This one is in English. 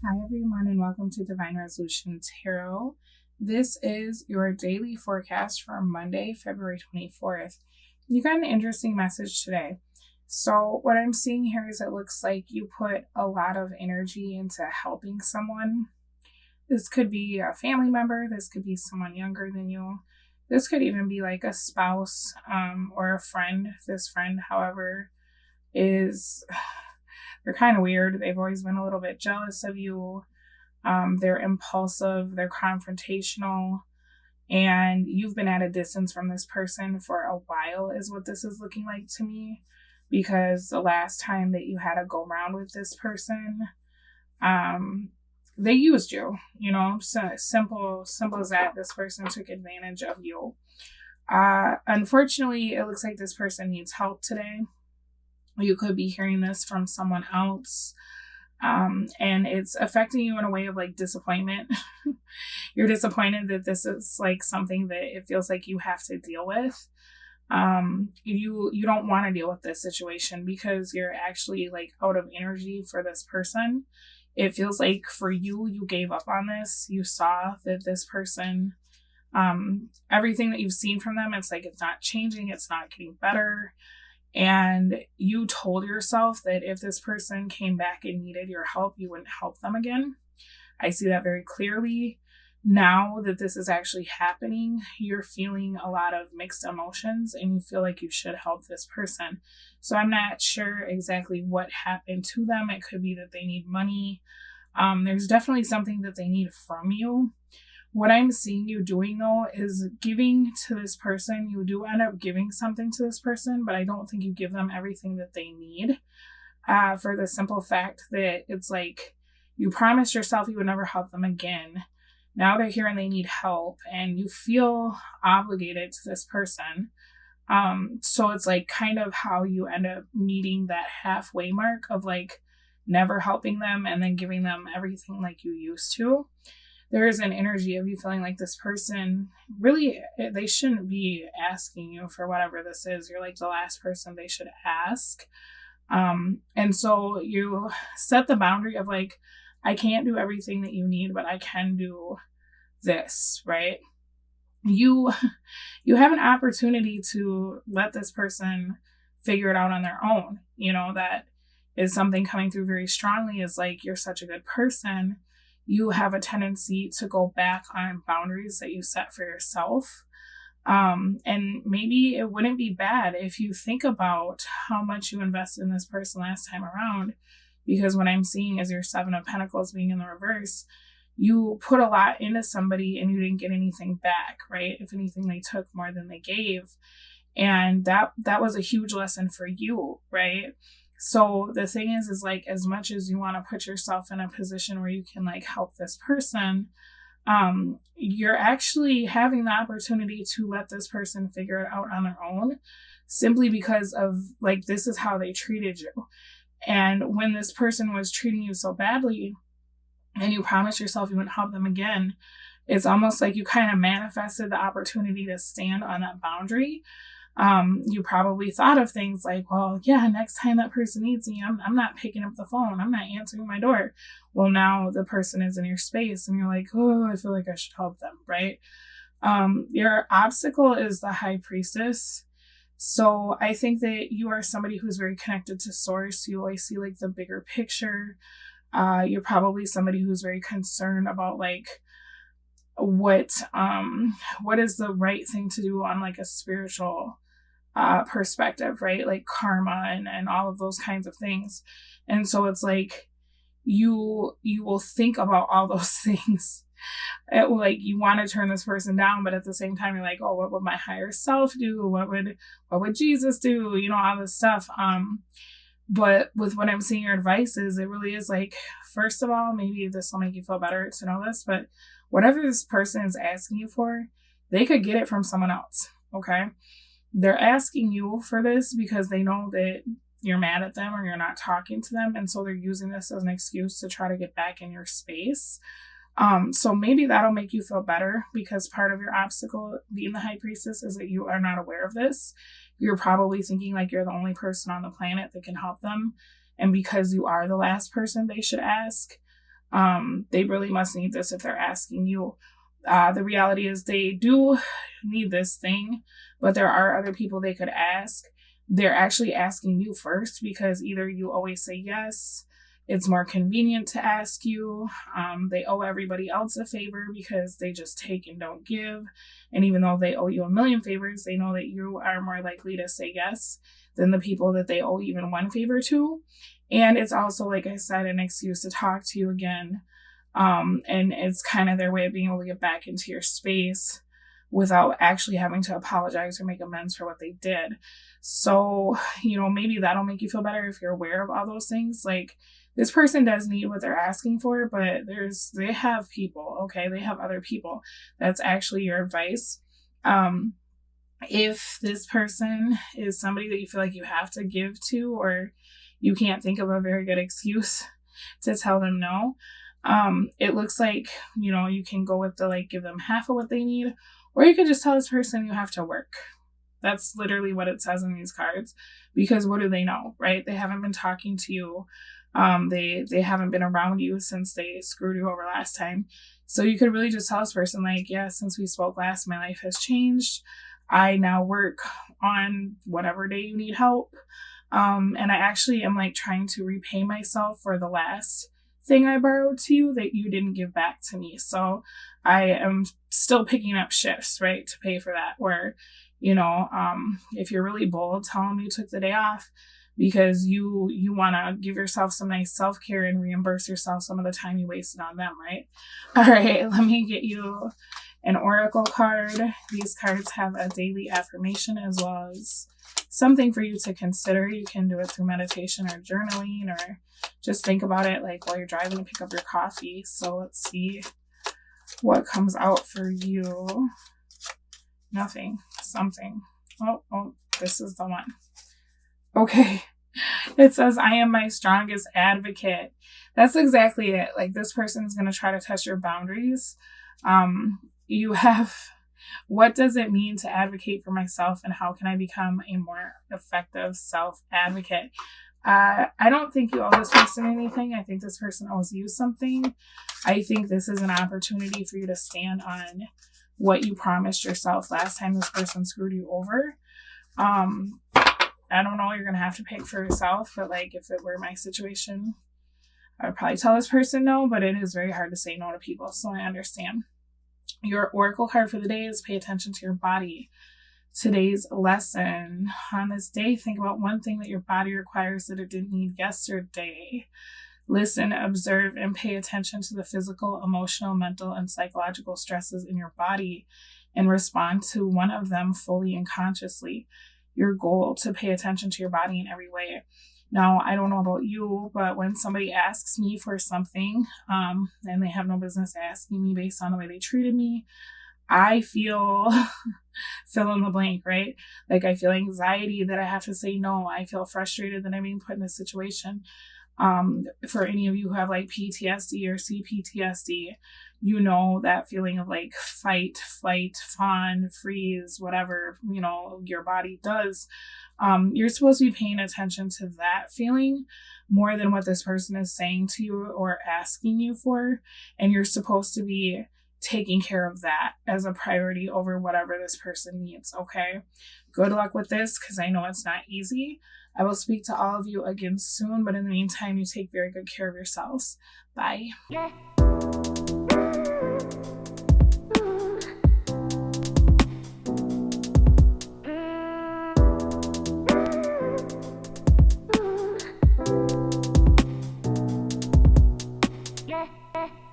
Hi, everyone, and welcome to Divine Resolution Tarot. This is your daily forecast for Monday, February 24th. You got an interesting message today. So, what I'm seeing here is it looks like you put a lot of energy into helping someone. This could be a family member, this could be someone younger than you, this could even be like a spouse or a friend. This friend, however, is they're kind of weird. They've always been a little bit jealous of you. They're impulsive, they're confrontational, and you've been at a distance from this person for a while, is what this is looking like to me. Because the last time that you had a go round with this person, they used you, so simple as that. This person took advantage of you. Unfortunately, it looks like this person needs help today. You could be hearing this from someone else. And it's affecting you in a way of like disappointment. You're disappointed that this is like something that it feels like you have to deal with. You don't want to deal with this situation because you're actually like out of energy for this person. It feels like for you gave up on this. You saw that this person, everything that you've seen from them, it's like it's not changing, it's not getting better. And you told yourself that if this person came back and needed your help, you wouldn't help them again. I see that very clearly. Now that this is actually happening, you're feeling a lot of mixed emotions and you feel like you should help this person. So I'm not sure exactly what happened to them. It could be that they need money. There's definitely something that they need from you. What I'm seeing you doing, though, is giving to this person. You do end up giving something to this person, but I don't think you give them everything that they need, for the simple fact that it's like you promised yourself you would never help them again. Now they're here and they need help, and you feel obligated to this person. So it's like kind of how you end up meeting that halfway mark of like never helping them and then giving them everything like you used to. There is an energy of you feeling like this person really, they shouldn't be asking you for whatever this is. You're like the last person they should ask. And so you set the boundary of like, I can't do everything that you need, but I can do this, right? You have an opportunity to let this person figure it out on their own. That is something coming through very strongly, is like, you're such a good person. You have a tendency to go back on boundaries that you set for yourself. And maybe it wouldn't be bad if you think about how much you invested in this person last time around, because what I'm seeing is your Seven of Pentacles being in the reverse. You put a lot into somebody and you didn't get anything back, right? If anything, they took more than they gave. And that was a huge lesson for you, right? So the thing is like, as much as you want to put yourself in a position where you can like help this person, you're actually having the opportunity to let this person figure it out on their own, simply because of like, this is how they treated you. And when this person was treating you so badly and you promised yourself you wouldn't help them again, it's almost like you kind of manifested the opportunity to stand on that boundary. You probably thought of things like, well, yeah, next time that person needs me, I'm not picking up the phone. I'm not answering my door. Well, now the person is in your space and you're like, oh, I feel like I should help them, right? Your obstacle is the High Priestess. So I think that you are somebody who's very connected to source. You always see like the bigger picture. You're probably somebody who's very concerned about like, what is the right thing to do on like a spiritual perspective, right? Like karma and all of those kinds of things. And so it's like you will think about all those things. Like you want to turn this person down, but at the same time you're like, oh, what would my higher self do? What would Jesus do? All this stuff. But with what I'm seeing, your advice is, it really is like, first of all, maybe this will make you feel better to know this, but whatever this person is asking you for, they could get it from someone else, okay? They're asking you for this because they know that you're mad at them or you're not talking to them, and so they're using this as an excuse to try to get back in your space. So maybe that'll make you feel better, because part of your obstacle being the High Priestess is that you are not aware of this. You're probably thinking like you're the only person on the planet that can help them. And because you are the last person they should ask, They really must need this if they're asking you. The reality is they do need this thing, but there are other people they could ask. They're actually asking you first because either you always say yes, it's more convenient to ask you. They owe everybody else a favor because they just take and don't give. And even though they owe you a million favors, they know that you are more likely to say yes than the people that they owe even one favor to. And it's also, like I said, an excuse to talk to you again. And it's kind of their way of being able to get back into your space without actually having to apologize or make amends for what they did. So, maybe that'll make you feel better if you're aware of all those things. Like, this person does need what they're asking for, but they have people, okay? They have other people. That's actually your advice. If this person is somebody that you feel like you have to give to, or you can't think of a very good excuse to tell them no, it looks like, you can go with the, give them half of what they need, or you could just tell this person you have to work. That's literally what it says in these cards, because what do they know, right? They haven't been talking to you. They haven't been around you since they screwed you over last time. So you could really just tell this person, yeah, since we spoke last, my life has changed. I now work on whatever day you need help. And I actually am trying to repay myself for the last thing I borrowed to you that you didn't give back to me. So I am still picking up shifts, right, to pay for that. Where, if you're really bold, tell them you took the day off because you want to give yourself some nice self-care and reimburse yourself some of the time you wasted on them, right? All right, let me get you an oracle card. These cards have a daily affirmation as well as something for you to consider. You can do it through meditation or journaling, or just think about it while you're driving to pick up your coffee. So let's see what comes out for you. Nothing. Something. Oh, this is the one. Okay. It says, I am my strongest advocate. That's exactly it. This person is going to try to test your boundaries. You have, what does it mean to advocate for myself, and how can I become a more effective self-advocate? I don't think you owe this person anything. I think this person owes you something. I think this is an opportunity for you to stand on what you promised yourself last time this person screwed you over. I don't know, you're going to have to pick for yourself, but if it were my situation, I would probably tell this person no, but it is very hard to say no to people, so I understand. Your oracle card for the day is pay attention to your body. Today's lesson: on this day, think about one thing that your body requires that it didn't need yesterday. Listen, observe, and pay attention to the physical, emotional, mental, and psychological stresses in your body and respond to one of them fully and consciously. Your goal to pay attention to your body in every way. Now, I don't know about you, but when somebody asks me for something, and they have no business asking me based on the way they treated me, I feel fill in the blank, right? I feel anxiety that I have to say no. I feel frustrated that I'm being put in this situation. For any of you who have PTSD or CPTSD, that feeling of fight, flight, fawn, freeze, whatever, your body does. You're supposed to be paying attention to that feeling more than what this person is saying to you or asking you for. And you're supposed to be taking care of that as a priority over whatever this person needs. Okay. Good luck with this, because I know it's not easy. I will speak to all of you again soon, but in the meantime, you take very good care of yourselves. Bye.